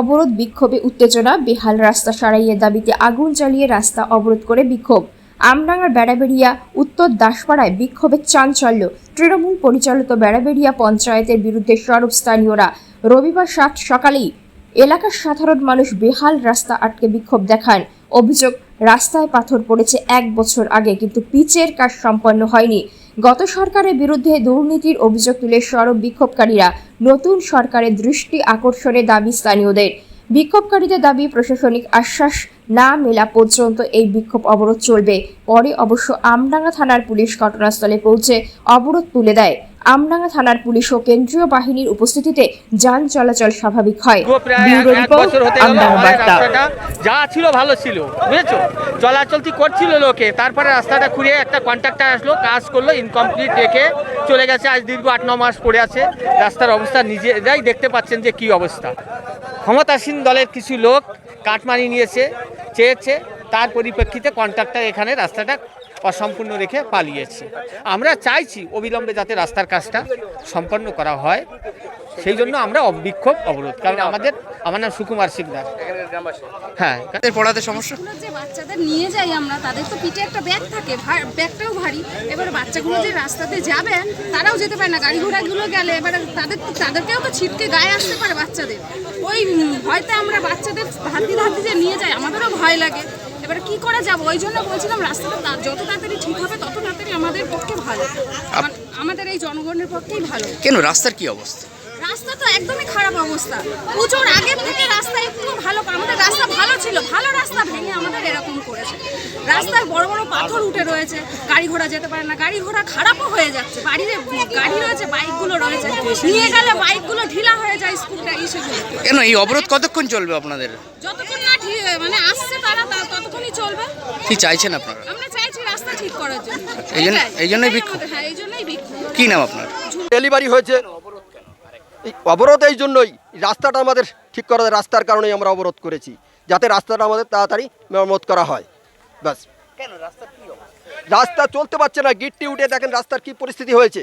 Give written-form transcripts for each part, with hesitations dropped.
অবরোধ বিক্ষোভে উত্তেজনা, বেহাল রাস্তা সারাইয়ের দাবিতে আগুন জ্বালিয়ে রাস্তা অবরোধ করে বিক্ষোভ। আমডাঙ্গার বেড়াবেড়িয়া উত্তর দাসপাড়ায় বিক্ষোভের চাঞ্চল্য। তৃণমূল পরিচালিত বেড়াবেড়িয়া পঞ্চায়েতের বিরুদ্ধে সরব স্থানীয়রা। রবিবার সকালেই এলাকার সাধারণ মানুষ বেহাল রাস্তা আটকে বিক্ষোভ দেখান। অভিযোগ, রাস্তায় পাথর পড়েছে 1 বছর আগে, কিন্তু পিচের কাজ সম্পন্ন হয়নি। গত সরকারের বিরুদ্ধে দুর্নীতির অভিযোগ তুলে সরব বিক্ষোভকারীরা। নতুন সরকারের দৃষ্টি আকর্ষণের দাবি স্থানীয়দের। বিক্ষোভকারীদের দাবি, প্রশাসনিক আশ্বাস না মেলা পর্যন্ত এই বিক্ষোভ অবরোধ চলবে। পরে অবশ্য আমডাঙ্গা থানার পুলিশ ঘটনাস্থলে পৌঁছে অবরোধ তুলে দেয়। আমডাঙ্গা থানার পুলিশ ও কেন্দ্রীয় বাহিনীর উপস্থিতিতে যান চলাচল স্বাভাবিক হয়। যা ছিল ভালো ছিল, বুঝেছো, চলাচলতি করছিল লোকে। তারপরে রাস্তাটা খুঁড়ে একটা কন্ট্রাক্টর আসলো, কাজ করলো, ইনকমপ্লিট রেখে চলে গেছে। আজ দীর্ঘ 8-9 মাস পড়ে আছে। রাস্তার অবস্থা নিজেরাই দেখতে পাচ্ছেন যে কি অবস্থা। ক্ষমতাসীন দলের কিছু লোক কাটমানি নিয়েছে, চেয়েছে, তার পরিপ্রেক্ষিতে কন্ট্রাক্টর এখানে রাস্তাটা অসম্পূর্ণ রেখে পালিয়েছে। আমরা চাইছি অবিলম্বে যাতে রাস্তার কাজটা সম্পন্ন করা হয়, সেই জন্য আমরা বিক্ষোভ অবরোধ। কারণ আমার নাম সুকুমার সিকদার। হ্যাঁ, পড়াতে সমস্যা, যে বাচ্চাদের নিয়ে যাই আমরা, তাদের তো পিঠে একটা ব্যাগ থাকে, ব্যাগটাও ভারী। এবার বাচ্চাগুলো যে রাস্তাতে যাবে তারাও যেতে পারে না, গাড়ি ঘোড়াগুলো গেলে এবারে তাদেরকেও তো ছিটকে গায়ে আসতে পারে বাচ্চাদের। ওই ভয়তে আমরা বাচ্চাদের ধাতি যে নিয়ে যাই, আমাদেরও ভয় লাগে। এবার কি করা যাবে, ওই জন্য বলছিলাম রাস্তাটা যত তাড়াতাড়ি ঠিক হবে তত তাড়াতাড়ি আমাদের পক্ষে ভালো, আমাদের এই জনগণের পক্ষেই ভালো। কেন রাস্তার কি অবস্থা? রাস্তা তো একদমই খারাপ অবস্থা। পুজোর আগের থেকে রাস্তা একটু ভালো, আমাদের রাস্তা ভালো ছিল, ভালো রাস্তা ভেঙে আমাদের এরকম করেছে। রাস্তায় বড় বড় পাথর উঠে রয়েছে, গাড়ি ঘোড়া যেতে পারে না, গাড়ি ঘোড়া খারাপও হয়ে যাচ্ছে। বাড়িতে গাড়ি রয়েছে, বাইকগুলো রয়েছে, নিয়ে গেলে বাইকগুলো ঢিলা হয়ে যায়, স্কুলটা সেগুলো। কেন এই অবরোধ কতক্ষণ চলবে আপনাদের? যতক্ষণ না ঠিক মানে আসছে তারা ততক্ষণই চলবে। কি চাইছেন আপনারা? আমরা চাইছি রাস্তা ঠিক করার জন্য। এই জন্যই বিক্ষোভ। হ্যাঁ, এই জন্যই বিক্ষোভ। কি নাম আপনার? ডেলিভারি হয়েছে অবরোধ এই জন্যই, রাস্তাটা আমাদের ঠিক করা, রাস্তার কারণেই আমরা অবরোধ করেছি, যাতে রাস্তাটা আমাদের তাড়াতাড়ি মেরামত করা হয়। ব্যাস। রাস্তা চলতে পারছে না, গিট্টি উঠে দেখেন রাস্তার কি পরিস্থিতি হয়েছে।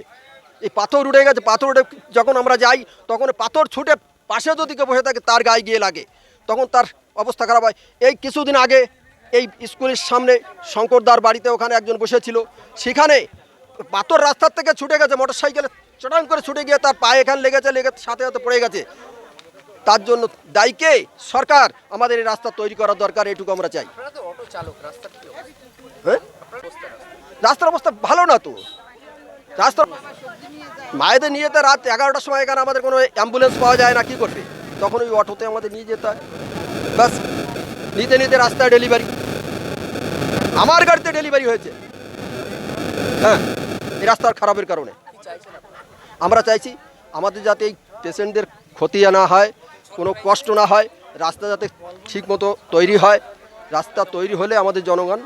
এই পাথর উঠে গেছে, পাথর উঠে যখন আমরা যাই তখন পাথর ছুটে পাশে যদি কেউ বসে থাকে তার গায়ে গিয়ে লাগে, তখন তার অবস্থা খারাপ হয়। এই কিছুদিন আগে এই স্কুলের সামনে শঙ্করদার বাড়িতে ওখানে একজন বসেছিল, সেখানে পাথর রাস্তার থেকে ছুটে গেছে, মোটর সাইকেলে চটাং করে ছুটে গিয়ে তার পায়ে এখানে লেগে সাথে সাথে পড়ে গেছে। তার জন্য দায়ীকে সরকার, আমাদের এই রাস্তা তৈরি করা দরকার, এটুকু আমরা চাই। হ্যাঁ, রাস্তার অবস্থা ভালো না তো। রাস্তার মায়েদের নিয়ে যেতে রাত 11টার সময় এখানে আমাদের কোনো অ্যাম্বুলেন্স পাওয়া যায় না, কি করবে? তখন ওই অটোতে আমাদের নিয়ে যেতে হয়। ব্যাস, নিতে নিতে রাস্তায় ডেলিভারি, আমার গাড়িতে ডেলিভারি হয়েছে। হ্যাঁ, এই রাস্তার খারাপের কারণে আমরা চাইছি আমাদের যাতে এই পেশেন্টদের ক্ষতি না হয়, কোনো কষ্ট না হয়, রাস্তা যাতে ঠিক মতো তৈরি হয়। রাস্তা তৈরি হলে আমাদের জনগণ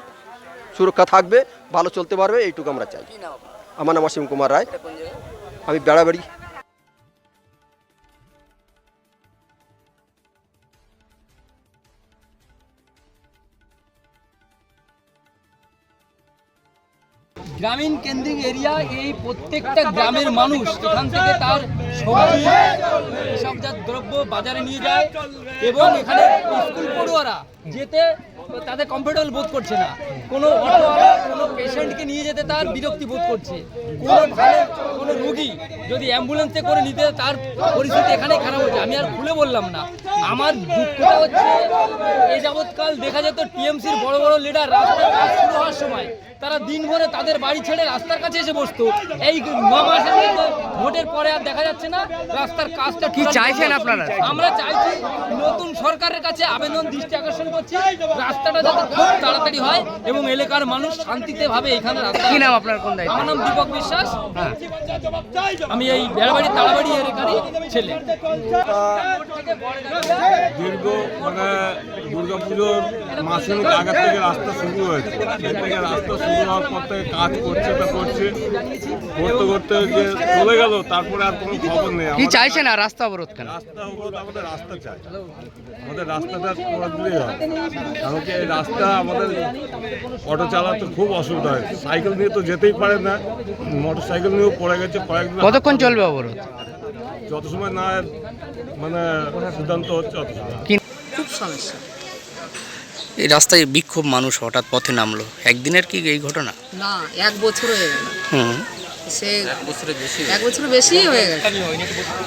সুরক্ষা থাকবে, ভালো চলতে পারবে, এইটুকু আমরা চাই। আমার নাম অসীম কুমার রায়, আমি বেড়াবেড়ি। গ্রামীণ কেন্দ্রিক এরিয়া, এই প্রত্যেকটা গ্রামের মানুষ এখান থেকে তার সবজি এসবজাত দ্রব্য বাজারে নিয়ে যায়, এবং এখানে স্কুল পড়ুয়ারা যেতে তাদের কমফোর্টেবল বোধ করছে না। কোনো অটোওয়ালা কোনো পেশেন্টকে নিয়ে যেতে তার বিরক্তি বোধ করছে। কোনো রোগী যদি অ্যাম্বুলেন্সে করে নিতে, তার পরিস্থিতি এখানেই খারাপ হচ্ছে। আমি আর খুলে বললাম না। আমার দুঃখটা হচ্ছে, এই যাবৎকাল দেখা যেত টিএমসির বড় বড় লিডার রাস্তার কাজ শুরু হওয়ার সময় তারা দিন ভরে তাদের বাড়ি ছেড়ে রাস্তার কাছে এসে বসতো। এই 9 মাসের মধ্যে ভোটের পরে আর দেখা যাচ্ছে না রাস্তার কাজটা। কি চাইছেন আপনারা? আমরা চাইছি নতুন সরকারের কাছে আবেদন, দৃষ্টি আকর্ষণ করছি, রাস্তাটা যাতে খুব তাড়াতাড়ি হয় এবং এলাকার মানুষ শান্তিতে ভাবে এখানে রাস্তা। কি নাম আপনার? কোন দায়িত্ব? আমার নাম দীপক বিশ্বাস। আমি এই বেড়াবাড়ি তাড়াবাড়ি এলাকারই ছেলে। দীর্ঘ দুর্গাপুজোর মাসের আগে থেকে রাস্তা শুরু হয়েছে। রাস্তা শুরু হওয়ার পর থেকে কাজ করতে করতে যে চলে গেল, তারপরে আর কোনো খবর নেই। কি চাইছেন? আর রাস্তা অবরোধ কেন? রাস্তা অবরোধ, আমাদের রাস্তা চাই, আমাদের রাস্তাটা করে দিলেই হয়। কারণ কি এই রাস্তা আমাদের অটো চালাতে খুব অসুবিধা হয়, সাইকেল নিয়ে তো যেতেই পারে না, মোটর সাইকেল নিয়েও পড়ে গেছে কয়েকদিন। কতক্ষণ চলবে অবরোধ? যত সময় না মানে সিদ্ধান্ত হচ্ছে অথচ না। খুব সমস্যা। এই রাস্তায় বিক্ষোভ মানুষ হঠাৎ পথে নামলো, একদিনের কি এই ঘটনা? না, 1 বছর হয়ে গেল, হুম, সে 1 বছরের বেশি হয়ে গেছে,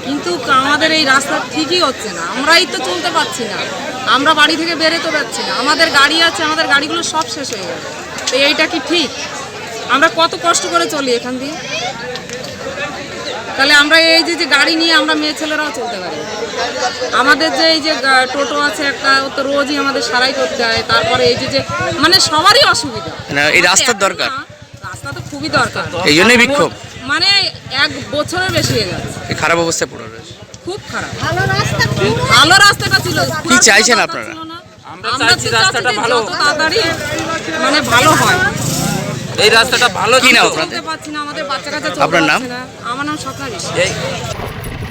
কিন্তু আমাদের এই রাস্তা ঠিকই হচ্ছে না। আমরাই তো চলতে পারছি না, আমরা বাড়ি থেকে বেরোতে পারছি না, আমাদের গাড়ি আছে, আমাদের গাড়িগুলো সব শেষ হয়ে গেল। তো এইটা কি ঠিক? আমরা কত কষ্ট করে চলি এখান দিয়ে, তাহলে আমরা এই যে গাড়ি নিয়ে আমরা মেয়ে ছেলেরাও চলতে পারি। আমাদের যে এই যে টোটো আছে একটা, ও তো রোজই আমাদের সারাই করতে হয়। তারপরে এই যে মানে সবারই অসুবিধা। না, এই রাস্তার দরকার, রাস্তা তো খুবই দরকার, এই জন্যই বিক্ষোভ। মানে 1 বছরের বেশি হয়ে গেছে, এই খারাপ অবস্থায় পড়ে রয়েছে। খুব খারাপ। ভালো রাস্তাটা ছিল, কি চাইছেন আপনারা? আমরা চাইছি রাস্তাটা ভালো, যত তাড়াতাড়ি মানে ভালো হয়। এই রাস্তাটা ভালো কি না চলতে পারছি না, আমাদের বাচ্চা কাচ্চা আপনার চলতে নাম? পারছে না। আমার নাম স্বপ্না বিশ্বাস।